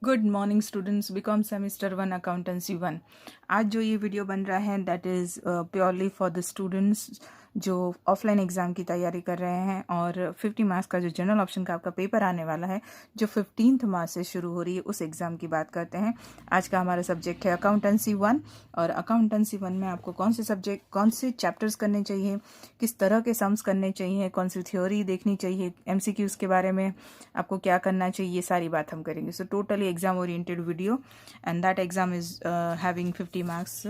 Good morning students, BCom semester 1 accountancy 1। आज जो ये वीडियो बन रहा है that is purely for the students जो ऑफलाइन एग्ज़ाम की तैयारी कर रहे हैं और 50 मार्क्स का जो जनरल ऑप्शन का आपका पेपर आने वाला है जो 15 मार्च से शुरू हो रही है उस एग्ज़ाम की बात करते हैं। आज का हमारा सब्जेक्ट है अकाउंटेंसी 1 और अकाउंटेंसी 1 में आपको कौन से चैप्टर्स करने चाहिए, किस तरह के सम्स करने चाहिए, कौन सी थ्योरी देखनी चाहिए, MCQs के बारे में आपको क्या करना चाहिए, ये सारी बात हम करेंगे। So totally exam oriented video and that exam is having 50 marks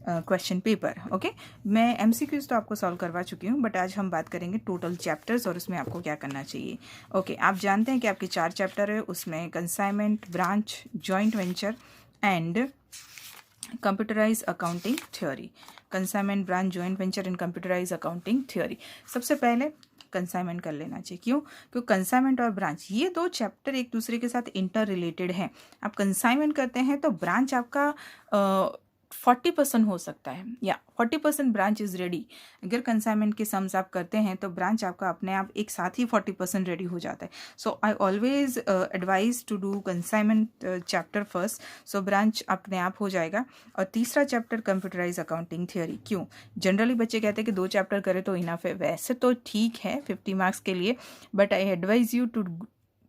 question paper. Okay, मैं MCQs तो आपको सॉल्व करवा चुकी हूँ बट आज हम बात करेंगे टोटल चैप्टर्स और उसमें आपको क्या करना चाहिए। ओके, आप जानते हैं कि आपके 4 चैप्टर है, उसमें consignment, branch, joint venture and computerise accounting theory. Consignment, branch, joint venture and computerise accounting theory. सबसे पहले कंसाइनमेंट कर लेना चाहिए। क्यों? क्योंकि कंसाइनमेंट और ब्रांच ये दो चैप्टर एक दूसरे के साथ इंटर रिलेटेड हैं। आप कंसाइनमेंट करते हैं तो ब्रांच आपका 40% हो सकता है या 40% ब्रांच इज रेडी। अगर कंसाइनमेंट के सम्स आप करते हैं तो ब्रांच आपका अपने आप एक साथ ही 40% रेडी हो जाता है। So I always advise to do consignment chapter first, so branch अपने आप हो जाएगा। और तीसरा चैप्टर कंप्यूटराइज अकाउंटिंग थियोरी। क्यों? जनरली बच्चे कहते हैं कि 2 चैप्टर करें तो इनफ है। वैसे तो ठीक है 50 मार्क्स के लिए, but I advise you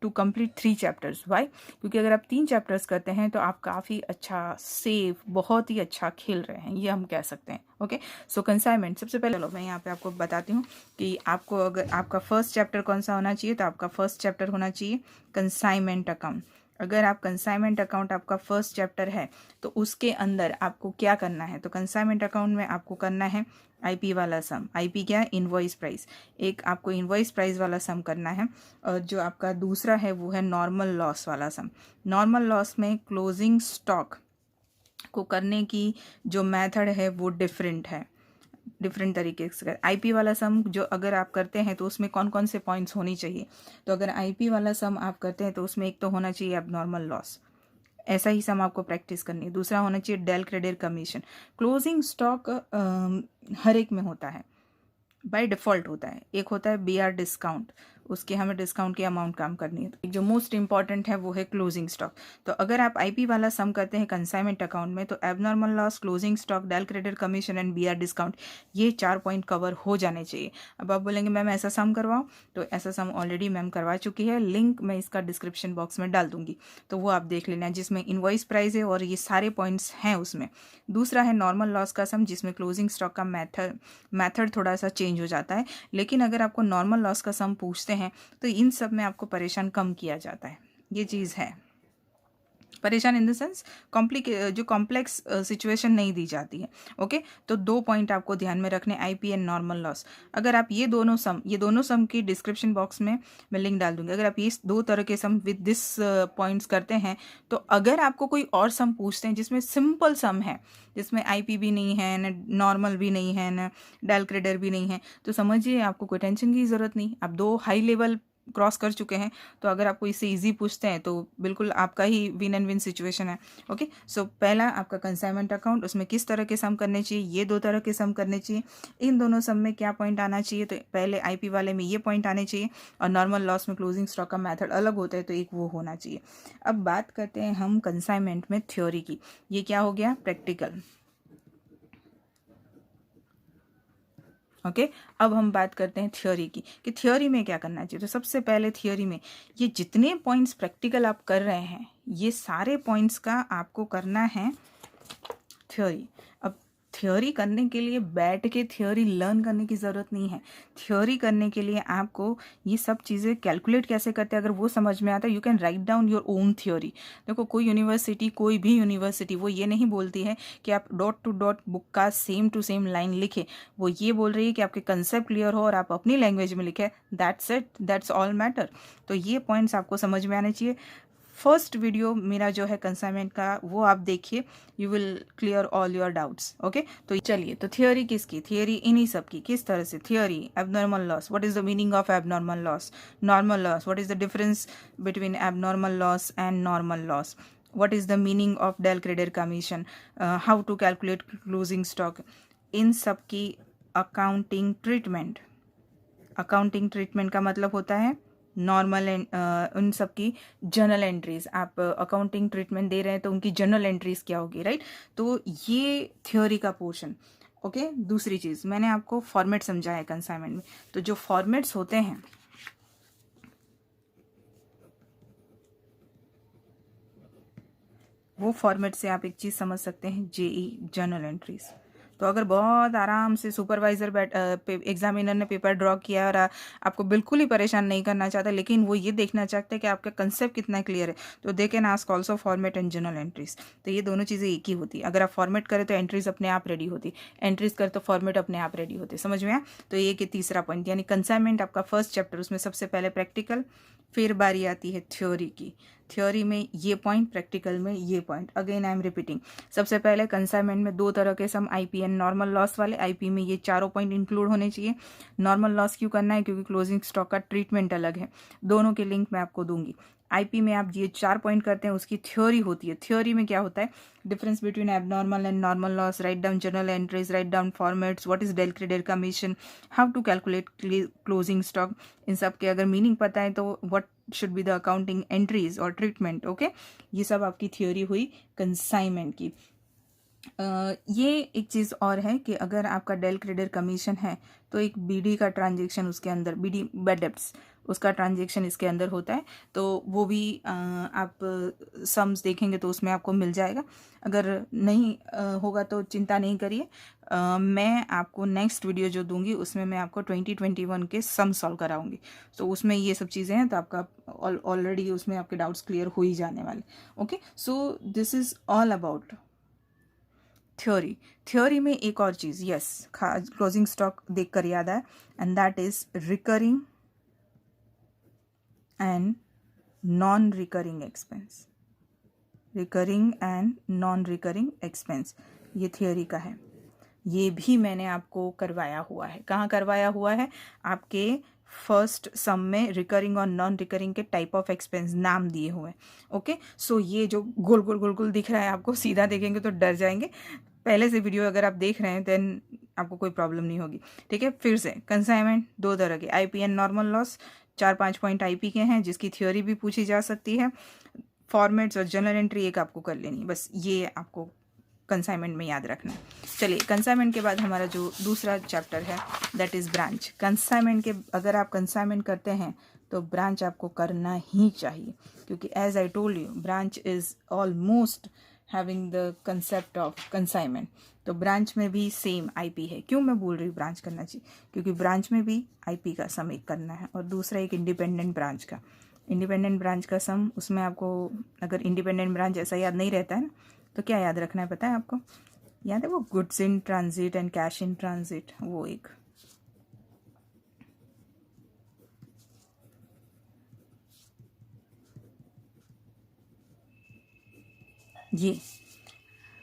to complete 3 chapters. Why? क्योंकि अगर आप 3 चैप्टर्स करते हैं तो आप काफ़ी अच्छा सेफ, बहुत ही अच्छा खेल रहे हैं, ये हम कह सकते हैं। ओके, सो कंसाइनमेंट सबसे पहले लो मैं यहाँ पे आपको बताती हूँ कि आपको अगर आपका फर्स्ट चैप्टर कौन सा होना चाहिए तो आपका फर्स्ट चैप्टर होना चाहिए कंसाइनमेंट अकाउंट। अगर आप कंसाइनमेंट अकाउंट आपका फर्स्ट चैप्टर है तो उसके अंदर आपको क्या करना है, तो कंसाइनमेंट अकाउंट में आपको करना है IP वाला सम। IP क्या है? Invoice price. एक आपको इनवॉइस प्राइस वाला सम करना है और जो आपका दूसरा है वो है नॉर्मल लॉस वाला सम। नॉर्मल लॉस में क्लोजिंग स्टॉक को करने की जो मेथड है वो डिफरेंट है, डिफरेंट तरीके से। IP वाला सम जो अगर आप करते हैं तो उसमें कौन कौन से पॉइंट्स होनी चाहिए, तो अगर IP वाला सम आप करते हैं तो उसमें एक तो होना चाहिए अब नॉर्मल लॉस, ऐसा ही सम आपको प्रैक्टिस करनी है। दूसरा होना चाहिए del credit commission. Closing stock हर एक में होता है, बाय डिफ़ॉल्ट होता है। एक होता है BR डिस्काउंट, उसके हमें डिस्काउंट की अमाउंट काम करनी है। तो जो मोस्ट इंपॉर्टेंट है वो है क्लोजिंग स्टॉक। तो अगर आप IP वाला सम करते हैं कंसाइनमेंट अकाउंट में तो abnormal loss, closing stock, del credit commission and BR discount, ये 4 पॉइंट कवर हो जाने चाहिए। अब आप बोलेंगे मैम ऐसा सम करवाओ, तो ऐसा सम ऑलरेडी मैम करवा चुकी है, लिंक मैं इसका डिस्क्रिप्शन बॉक्स में डाल दूंगी, तो वो आप देख लेना, जिसमें इनवॉइस प्राइस है और ये सारे पॉइंट्स हैं उसमें। दूसरा है नॉर्मल लॉस का सम, जिसमें क्लोजिंग स्टॉक का मैथड थोड़ा सा चेंज हो जाता है, लेकिन अगर आपको नॉर्मल लॉस का सम पूछते हैं तो इन सब में आपको परेशान कम किया जाता है। ये चीज़ है, परेशान इन द सेंस जो कॉम्प्लेक्स सिचुएशन नहीं दी जाती है। ओके, तो 2 पॉइंट आपको ध्यान में रखने, IP एंड नॉर्मल लॉस। अगर आप ये दोनों सम की डिस्क्रिप्शन बॉक्स में मैं लिंक डाल दूंगी। अगर आप ये 2 तरह के सम विद दिस पॉइंट्स करते हैं तो अगर आपको कोई और सम पूछते हैं जिसमें सिंपल सम है, जिसमें IP भी नहीं है, न नॉर्मल भी नहीं है, न डेल क्रेडिट भी नहीं है, तो समझिए आपको कोई टेंशन की ज़रूरत नहीं। आप 2 हाई लेवल क्रॉस कर चुके हैं, तो अगर आपको इससे इजी पूछते हैं तो बिल्कुल आपका ही विन एंड विन सिचुएशन है। ओके, सो पहला आपका कंसाइनमेंट अकाउंट, उसमें किस तरह के सम करने चाहिए, ये 2 तरह के सम करने चाहिए। इन दोनों सम में क्या पॉइंट आना चाहिए, तो पहले IP वाले में ये पॉइंट आने चाहिए और नॉर्मल लॉस में क्लोजिंग स्टॉक का मेथड अलग होता है तो एक वो होना चाहिए। अब बात करते हैं हम कंसाइनमेंट में थ्योरी की। ये क्या हो गया? प्रैक्टिकल। ओके, अब हम बात करते हैं थ्योरी की कि थ्योरी में क्या करना चाहिए। तो सबसे पहले थ्योरी में ये जितने पॉइंट्स प्रैक्टिकल आप कर रहे हैं ये सारे पॉइंट्स का आपको करना है थ्योरी। अब थ्योरी करने के लिए बैठ के थ्योरी लर्न करने की ज़रूरत नहीं है। थ्योरी करने के लिए आपको ये सब चीज़ें कैलकुलेट कैसे करते हैं अगर वो समझ में आता है, you can write down your own theory. देखो कोई भी यूनिवर्सिटी वो ये नहीं बोलती है कि आप डॉट टू डॉट बुक का सेम टू सेम लाइन लिखें। वो ये बोल रही है कि आपके कंसेप्ट क्लियर हो और आप अपनी लैंग्वेज में लिखें। That's it, that's all matter. तो ये पॉइंट्स आपको समझ में आने चाहिए। फर्स्ट वीडियो मेरा जो है कंसाइनमेंट का वो आप देखिए, you will clear all your doubts. Okay, तो चलिए, तो थियोरी किसकी? थियोरी इन्हीं सब की। किस तरह से? Theory abnormal loss, what is the meaning of abnormal loss? Normal loss, what is the difference between abnormal loss and normal loss? what is the meaning of del credit commission, how to calculate closing stock? इन सब की accounting treatment. Accounting treatment का मतलब होता है normal उन सब की journal entries, आप अकाउंटिंग ट्रीटमेंट दे रहे हैं तो उनकी जर्नल एंट्रीज क्या होगी, राइट। तो ये थ्योरी का पोर्शन। ओके, दूसरी चीज़ मैंने आपको फॉर्मेट समझाया है कंसाइनमेंट में, तो जो फॉर्मेट्स होते हैं वो फॉर्मेट से आप एक चीज़ समझ सकते हैं, जेई जर्नल एंट्रीज। तो अगर बहुत आराम से सुपरवाइजर एग्जामिनर ने पेपर ड्रॉ किया और आपको बिल्कुल ही परेशान नहीं करना चाहता, लेकिन वो ये देखना चाहते हैं कि आपका कंसेप्ट कितना क्लियर है, तो they can ask also format and journal entries. तो ये दोनों चीज़ें एक ही होती है। अगर आप फॉर्मेट करें तो एंट्रीज अपने आप रेडी होती, एंट्रीज करें तो फॉर्मेट अपने आप रेडी होते। समझ में आया? तो ये कि तीसरा पॉइंट, यानी कंसाइनमेंट आपका फर्स्ट चैप्टर, उसमें सबसे पहले प्रैक्टिकल, फिर बारी आती है थ्योरी की। थ्योरी में ये पॉइंट, प्रैक्टिकल में ये point. Again I am repeating, सबसे पहले कंसाइनमेंट में 2 तरह के सम, आईपी एंड नॉर्मल लॉस वाले। आईपी में ये चारों पॉइंट इंक्लूड होने चाहिए। नॉर्मल लॉस क्यों करना है? क्योंकि क्लोजिंग स्टॉक का ट्रीटमेंट अलग है। दोनों के लिंक मैं आपको दूंगी। आईपी में आप ये 4 पॉइंट करते हैं, उसकी थ्योरी होती है। थ्योरी में क्या होता है? Difference between abnormal and normal loss, write down journal entries, write down formats, what is del credit commission, how to calculate closing stock. इन सब के अगर मीनिंग पता है तो what should be the accounting entries और ट्रीटमेंट। ओके, ये सब आपकी थ्योरी हुई कंसाइनमेंट की। ये एक चीज़ और है कि अगर आपका डेल क्रेडिट कमीशन है तो एक बीडी का ट्रांजेक्शन उसके अंदर, बीडी बैड डेब्ट्स, उसका ट्रांजेक्शन इसके अंदर होता है, तो वो भी आप सम्स देखेंगे तो उसमें आपको मिल जाएगा। अगर नहीं होगा तो चिंता नहीं करिए, मैं आपको नेक्स्ट वीडियो जो दूंगी उसमें मैं आपको 2021 के सम सॉल्व कराऊंगी। तो उसमें ये सब चीज़ें हैं, तो आपका ऑलरेडी उसमें आपके डाउट्स क्लियर हो ही जाने वाले। Okay, so this is all about theory. Theory में एक और चीज़, यस, क्लोजिंग स्टॉक देख कर याद आया, and that is recurring and non recurring expense. Recurring and non recurring expense, ये थ्योरी का है। ये भी मैंने आपको करवाया हुआ है। कहाँ करवाया हुआ है? आपके फर्स्ट सम में रिकरिंग और नॉन रिकरिंग के टाइप ऑफ एक्सपेंस नाम दिए हुए हैं। ओके, सो ये जो गोल गोल गोल गोल दिख रहा है आपको, सीधा देखेंगे तो डर जाएंगे। पहले से वीडियो अगर आप देख रहे हैं देन आपको कोई प्रॉब्लम नहीं होगी। ठीक है, फिर से कंसाइनमेंट 2 तरह के, IP and normal loss. 4-5 point IP के हैं जिसकी थ्योरी भी पूछी जा सकती है। फॉर्मेट्स और जर्नल एंट्री एक आपको कर लेनी, बस ये आपको कंसाइनमेंट में याद रखना है। चलिए, कंसाइनमेंट के बाद हमारा जो दूसरा चैप्टर है दैट इज़ ब्रांच। कंसाइनमेंट के अगर आप कंसाइनमेंट करते हैं तो ब्रांच आपको करना ही चाहिए, क्योंकि as I told you branch is almost having the concept of consignment. तो ब्रांच में भी सेम आईपी है। क्यों मैं बोल रही हूँ ब्रांच करना चाहिए? क्योंकि ब्रांच में भी आईपी का सम एक करना है और दूसरा एक इंडिपेंडेंट ब्रांच का। इंडिपेंडेंट ब्रांच का सम, उसमें आपको अगर इंडिपेंडेंट ब्रांच ऐसा याद नहीं रहता है ना, तो क्या याद रखना है पता है आपको? याद है वो goods in transit and cash in transit, वो एक। ये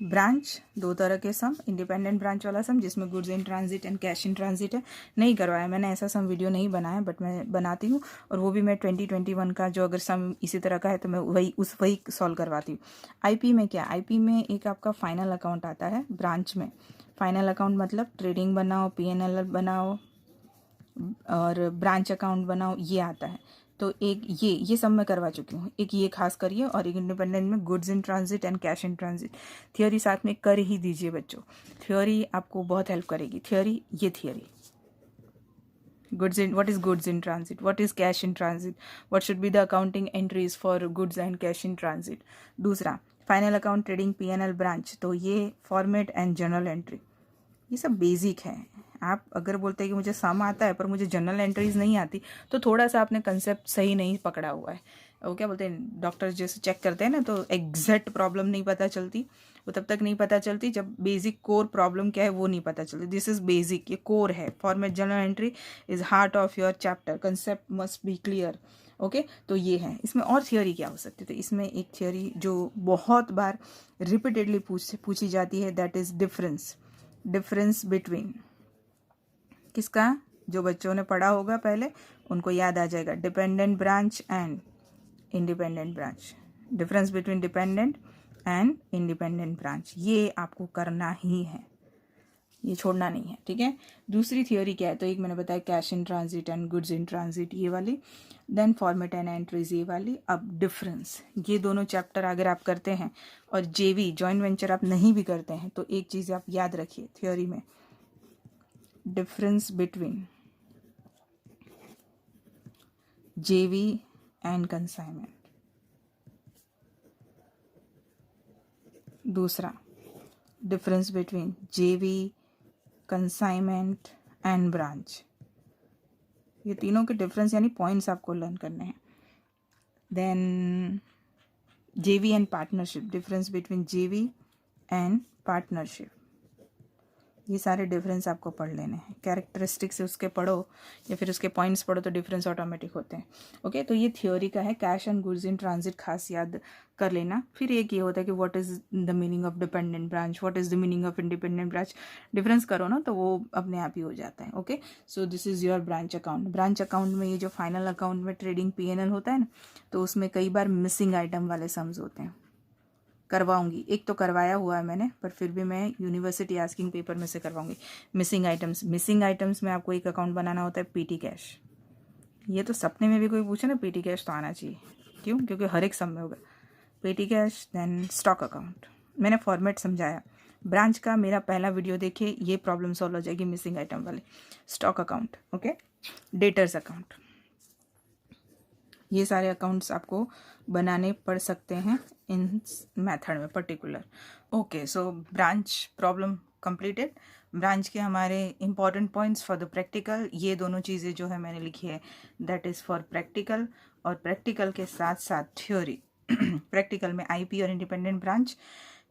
ब्रांच 2 तरह के सम, इंडिपेंडेंट ब्रांच वाला सम जिसमें goods in transit and cash in transit है। नहीं करवाया मैंने, ऐसा सम वीडियो नहीं बनाया, बट मैं बनाती हूँ, और वो भी मैं 2021 का जो अगर सम इसी तरह का है तो मैं वही सॉल्व करवाती हूँ। आईपी में क्या? आईपी में एक आपका फाइनल अकाउंट आता है ब्रांच में। फाइनल अकाउंट मतलब ट्रेडिंग बनाओ, पीएनएल बनाओ और ब्रांच अकाउंट बनाओ, ये आता है। तो एक ये सब मैं करवा चुकी हूँ, एक ये खास करिए, और एक इंडिपेंडेंट में goods in transit and cash in transit. Theory साथ में कर ही दीजिए बच्चों, थियोरी आपको बहुत हेल्प करेगी। थियोरी, ये theory goods in, what is goods in transit, what is cash in transit, what should be the accounting entries for goods and cash in transit. दूसरा final account, trading, PNL, branch, तो ये format and journal entry, ये सब basic है। आप अगर बोलते हैं कि मुझे सम आता है पर मुझे जर्नल एंट्रीज नहीं आती, तो थोड़ा सा आपने कंसेप्ट सही नहीं पकड़ा हुआ है। वो क्या बोलते हैं, डॉक्टर जैसे चेक करते हैं ना, तो एग्जैक्ट प्रॉब्लम नहीं पता चलती, वो तब तक नहीं पता चलती जब बेसिक कोर प्रॉब्लम क्या है वो नहीं पता चलती। दिस इज बेसिक, ये कोर है। Format journal entry is heart of your chapter, concept must be clear. Okay, तो ये है। इसमें और थियोरी क्या हो सकती है? तो इसमें एक थियोरी जो बहुत बार रिपीटेडली पूछी जाती है, दैट इज डिफरेंस बिटवीन, किसका? जो बच्चों ने पढ़ा होगा पहले उनको याद आ जाएगा, dependent branch and independent branch. Difference between dependent and independent branch, ये आपको करना ही है। ये छोड़ना नहीं है, ठीक है। दूसरी थ्योरी क्या है, तो एक मैंने बताया cash in transit and goods in transit, ये वाली। देन फॉर्मेट एंड एंट्रीज, ये वाली। अब डिफरेंस, ये दोनों चैप्टर अगर आप करते हैं और जेवी जॉइंट वेंचर आप नहीं भी करते हैं तो एक चीज़ आप याद रखिए थ्योरी में, डिफरेंस बिटवीन जेवी एंड कंसाइनमेंट। दूसरा, डिफरेंस बिटवीन जेवी, कंसाइनमेंट एंड ब्रांच। ये तीनों के डिफरेंस यानी पॉइंट्स आपको लर्न करने हैं। देन जेवी एंड पार्टनरशिप, डिफरेंस बिटवीन जेवी एंड पार्टनरशिप, ये सारे डिफरेंस आपको पढ़ लेने हैं। कैरेक्टरिस्टिक्स से उसके पढ़ो या फिर उसके पॉइंट्स पढ़ो तो डिफरेंस ऑटोमेटिक होते हैं। ओके, तो ये थ्योरी का है। Cash and goods in transit खास याद कर लेना। फिर एक ये होता है कि what is the meaning of dependent branch, what is the meaning of independent branch. Difference करो ना तो वो अपने आप ही हो जाता है। Okay, so this is your branch account. Branch account में ये जो फाइनल अकाउंट में ट्रेडिंग P&L होता है ना, तो उसमें कई बार मिसिंग आइटम वाले सम्स होते हैं। करवाऊंगी, एक तो करवाया हुआ है मैंने, पर फिर भी मैं यूनिवर्सिटी आस्किंग पेपर में से करवाऊंगी। मिसिंग आइटम्स में आपको एक अकाउंट बनाना होता है पीटी कैश। ये तो सपने में भी कोई पूछे ना पीटी कैश तो आना चाहिए। क्यों? क्योंकि हर एक सब में होगा petty cash. Then stock account, मैंने फॉर्मेट समझाया। ब्रांच का मेरा पहला वीडियो देखिए, ये प्रॉब्लम सॉल्व हो जाएगी मिसिंग आइटम वाले। Stock account, okay. Debtors account, ये सारे अकाउंट्स आपको बनाने पड़ सकते हैं इन मेथड में पर्टिकुलर। ओके, सो ब्रांच प्रॉब्लम कंप्लीटेड। ब्रांच के हमारे important points for the practical, ये दोनों चीज़ें जो है मैंने लिखी है दैट इज़ फॉर प्रैक्टिकल, और प्रैक्टिकल के साथ साथ थ्योरी। प्रैक्टिकल में आईपी और इंडिपेंडेंट ब्रांच,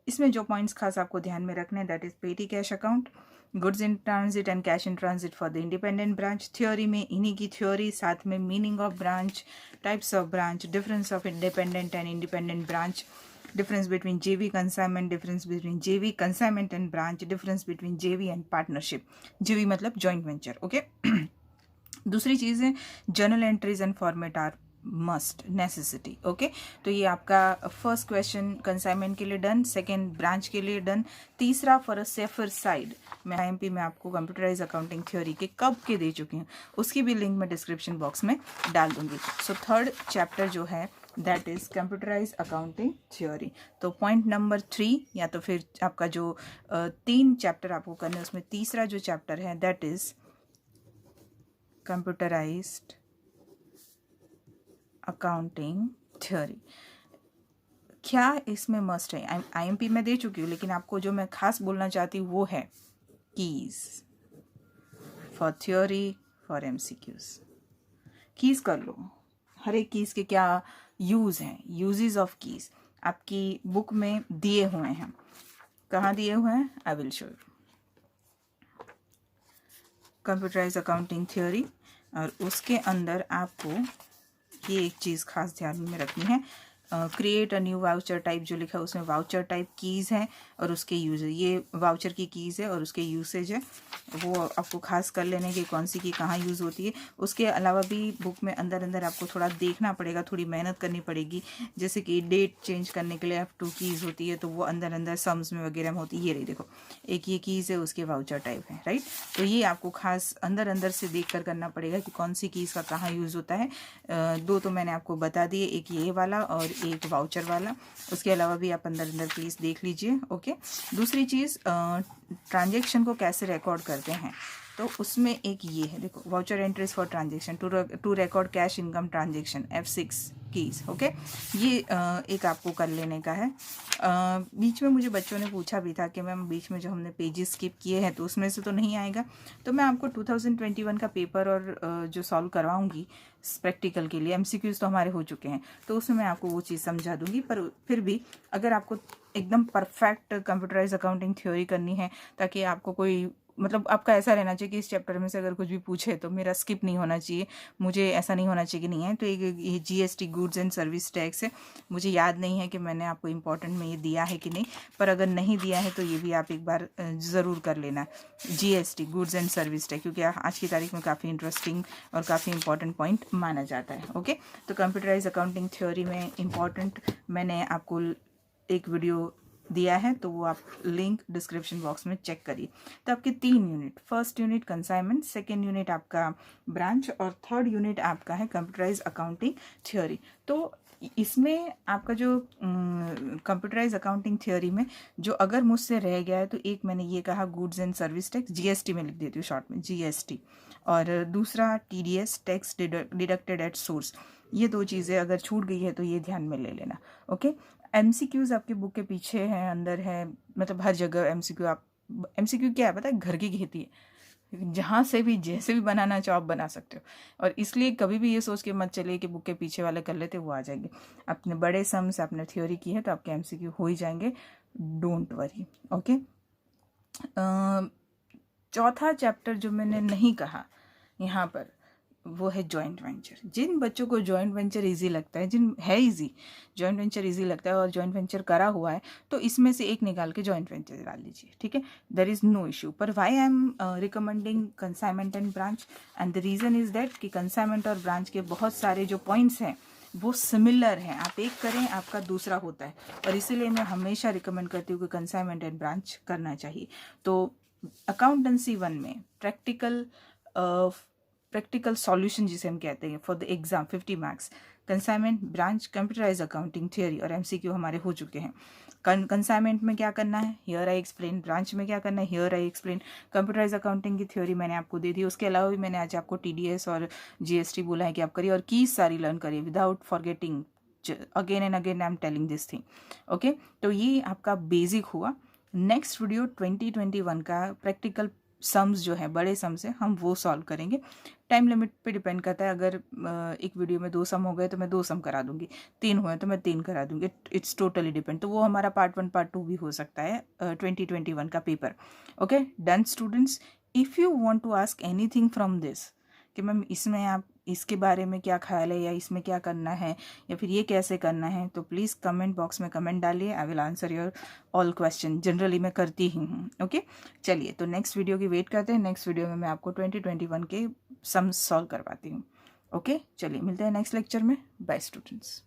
इसमें जो पॉइंट्स खास आपको ध्यान में रखने हैं दैट इज़ पेटी cash account, goods in transit and cash in transit for the independent branch. Theory में इन्हीं की थ्योरी, साथ में meaning of branch, types of branch, difference of independent and independent branch, difference between JV consignment, difference between JV consignment and branch, difference between JV and partnership. JV मतलब joint venture, okay? दूसरी चीज़ है journal entries and format are must necessity, okay. तो ये आपका first question consignment के लिए done, second branch के लिए डन, तीसरा फॉर अ सेफर साइड मैं IMP में आपको कंप्यूटराइज अकाउंटिंग थ्योरी के कब के दे चुकी हूँ, उसकी भी लिंक मैं डिस्क्रिप्शन बॉक्स में डाल दूंगी। सो थर्ड चैप्टर जो है that is computerise accounting theory. तो पॉइंट नंबर 3 या तो फिर आपका जो 3 चैप्टर आपको करने हैं उसमें तीसरा जो चैप्टर है that is computerised accounting theory. क्या इसमें मस्ट है, IMP में दे चुकी हूँ, लेकिन आपको जो मैं खास बोलना चाहती हूँ वो है keys for theory for MCQs। Keys कर लो, हर एक कीज के क्या यूज़ हैं, यूजेस ऑफ कीज आपकी बुक में दिए हुए हैं। कहाँ दिए हुए हैं? I will show you. Computerise accounting theory, और उसके अंदर आपको ये एक चीज़ खास ध्यान में रखनी है, create a new voucher type जो लिखा है उसमें वाउचर टाइप कीज़ है और उसके यूज, ये वाउचर की कीज़ है और उसके यूसेज है, वो आपको खास कर लेने की कौन सी की कहाँ यूज़ होती है। उसके अलावा भी बुक में अंदर अंदर आपको थोड़ा देखना पड़ेगा, थोड़ी मेहनत करनी पड़ेगी। जैसे कि डेट चेंज करने के लिए आप 2 कीज़ होती है तो वो अंदर अंदर सम्स में वगैरह में होती है। ये रही देखो, एक ये कीज़ है, उसके वाउचर टाइप है, राइट। तो ये आपको खास अंदर अंदर से देख कर करना पड़ेगा कि कौन सी कीज़ का कहाँ यूज़ होता है। 2 तो मैंने आपको बता दिए, एक ये वाला और एक वाउचर वाला। उसके अलावा भी आप अंदर अंदर प्लीज़ देख लीजिए, ओके। दूसरी चीज़, ट्रांजैक्शन को कैसे रिकॉर्ड करते हैं, तो उसमें एक ये है देखो, voucher entries for transaction to record cash income transaction F6 keys, okay. ये एक आपको कर लेने का है। बीच में मुझे बच्चों ने पूछा भी था कि मैम बीच में जो हमने पेजेस स्किप किए हैं तो उसमें से तो नहीं आएगा, तो मैं आपको 2021 का पेपर और जो सॉल्व करवाऊंगी प्रैक्टिकल के लिए, MCQs तो हमारे हो चुके हैं, तो उसमें मैं आपको वो चीज़ समझा दूंगी। पर फिर भी अगर आपको एकदम परफेक्ट कंप्यूटराइज अकाउंटिंग थ्योरी करनी है, ताकि आपको कोई मतलब आपका ऐसा रहना चाहिए कि इस चैप्टर में से अगर कुछ भी पूछे तो मेरा स्किप नहीं होना चाहिए, मुझे ऐसा नहीं होना चाहिए कि नहीं है। तो एक ये GST goods and service tax है, मुझे याद नहीं है कि मैंने आपको इम्पोर्टेंट में ये दिया है कि नहीं, पर अगर नहीं दिया है तो ये भी आप एक बार ज़रूर कर लेना, GST goods and service tax, क्योंकि आज की तारीख में काफ़ी इंटरेस्टिंग और काफ़ी इंपॉर्टेंट पॉइंट माना जाता है, ओके। तो कंप्यूटराइज अकाउंटिंग थ्योरी में इम्पॉर्टेंट मैंने आपको एक वीडियो दिया है, तो वो आप लिंक डिस्क्रिप्शन बॉक्स में चेक करिए। तो आपके 3 unit, first unit consignment, second unit आपका ब्रांच और थर्ड यूनिट आपका है कंप्यूटराइज अकाउंटिंग थ्योरी। तो इसमें आपका जो कंप्यूटराइज अकाउंटिंग थ्योरी में जो अगर मुझसे रह गया है, तो एक मैंने ये कहा goods and service tax, GST में लिख देती हूँ शॉर्ट में, जीएसटी, और दूसरा TDS, tax deducted at source. ये 2 चीज़ें अगर छूट गई है तो ये ध्यान में ले लेना। ओके, एमसीक्यूज आपके बुक के पीछे हैं, अंदर है, मतलब हर जगह एमसीक्यू। आप एमसीक्यू क्या है पता है? घर की खेती है, जहाँ से भी जैसे भी बनाना चाहो आप बना सकते हो। और इसलिए कभी भी ये सोच के मत चलिए कि बुक के पीछे वाले कर लेते वो आ जाएंगे। अपने बड़े सम से आपने थ्योरी की है तो आपके एमसीक्यू हो ही जाएंगे, डोंट वरी। ओके, चौथा चैप्टर जो मैंने नहीं कहा यहाँ पर, वो है जॉइंट वेंचर। जिन बच्चों को जॉइंट वेंचर इजी लगता है, जिन है इजी, जॉइंट वेंचर इजी लगता है और जॉइंट वेंचर करा हुआ है, तो इसमें से एक निकाल के जॉइंट वेंचर डाल लीजिए, ठीक है, देयर इज़ नो इशू। पर why I am recommending consignment and branch, and the reason is that कि कंसाइनमेंट और ब्रांच के बहुत सारे जो पॉइंट्स हैं वो सिमिलर हैं। आप एक करें आपका दूसरा होता है, और इसीलिए मैं हमेशा रिकमेंड करती हूँ कि कंसाइनमेंट एंड ब्रांच करना चाहिए। तो अकाउंटेंसी 1 में प्रैक्टिकल सॉल्यूशन जिसे हम कहते हैं for the exam 50 marks, consignment, branch, computerise accounting theory और एमसीक्यू हमारे हो चुके हैं। कंसाइनमेंट में क्या करना है, हियर आई एक्सप्लेन। ब्रांच में क्या करना है, here I explain. Computerise accounting की थ्योरी मैंने आपको दे दी। उसके अलावा भी मैंने आज आपको टीडीएस और जीएसटी बोला है कि आप करिए, और कीज सारी लर्न करिए without forgetting. Again and again I am telling this thing. Okay, तो ये आपका बेसिक हुआ। नेक्स्ट वीडियो 2021 का प्रैक्टिकल सम्स जो है, बड़े सम्स है, हम वो सॉल्व करेंगे। टाइम लिमिट पे डिपेंड करता है। अगर एक वीडियो में 2 सम हो गए तो मैं 2 सम करा दूंगी, 3 हुए तो मैं 3 करा दूंगी, इट्स टोटली डिपेंड। तो वो हमारा पार्ट 1 पार्ट 2 भी हो सकता है 2021 का paper. Okay done students, if you want to ask anything from this कि मैम इसमें आप इसके बारे में क्या ख्याल है, या इसमें क्या करना है, या फिर ये कैसे करना है, तो प्लीज़ कमेंट बॉक्स में कमेंट डालिए। I will answer your all question, generally मैं करती ही हूँ। ओके, चलिए तो नेक्स्ट वीडियो की वेट करते हैं। नेक्स्ट वीडियो में मैं आपको 2021 के सम्स सॉल्व करवाती हूँ। ओके, चलिए मिलते हैं नेक्स्ट लेक्चर में। Bye students.